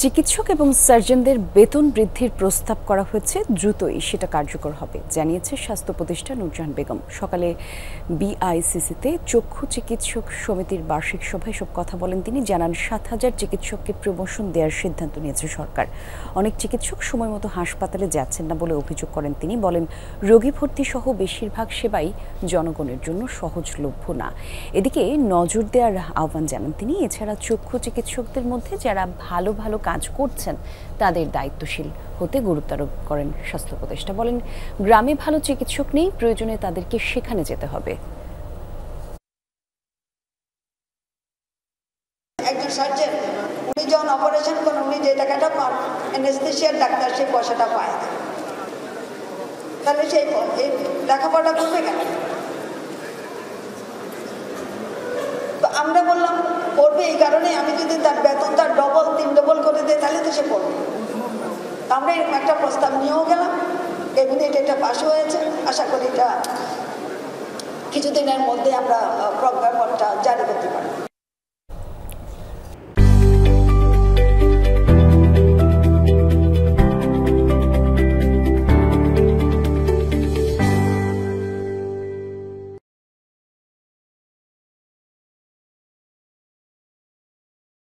চিকিৎসক এবং সার্জনদের বেতন বৃদ্ধির প্রস্তাব করা হয়েছে, দ্রুতই সেটা কার্যকর হবে জানিয়েছে স্বাস্থ্য উপদেষ্টা নূরজাহান বেগম। সকালে বিআইসিসিতে চক্ষু চিকিৎসক সমিতির বার্ষিক সভায় সব কথা বলেন তিনি। জানান ৭,০০০ চিকিৎসককে প্রমোশন দেওয়ার সিদ্ধান্ত নিয়েছে সরকার। অনেক চিকিৎসক সময় মতো হাসপাতালে যাচ্ছেন না বলে অভিযোগ করেন তিনি। বলেন, রোগী ভর্তি সহ বেশিরভাগ সেবাই জনগণের জন্য সহজলভ্য না। এদিকে নজর দেওয়ার আহ্বান জানান তিনি। এছাড়া চক্ষু চিকিৎসকদের মধ্যে যারা ভালো ভালো কাজ করছেন তাদের দায়িত্বশীল হতে গুরুত্ব আরোপ করেন স্বাস্থ্য উপদেষ্টা। বলেন, গ্রামে ভালো চিকিৎসক নেই, প্রয়োজনে তাদেরকে সেখানে যেতে হবে। একজন সার্জন উনি যখন অপারেশন করেন উনি যে টাকাটা পান অ্যানেস্থেশিয়ার ডাক্তার সেই পয়সাটা পায় না, তাহলে সেই লেখাপড়া করবে কেন? তো আমরা বললাম পড়বে এই কারণে, আমি যদি তার বেতন তার ডবল 3 ডবল করে দিই তাহলে তো সে পড়বে। আমরা এরকম একটা প্রস্তাব নিয়েও গেলাম, ক্যাবিনেট এটা পাশও হয়েছে। আশা করি এটা কিছুদিনের মধ্যে আমরা প্রজ্ঞাপনটা জারি করতে পারি।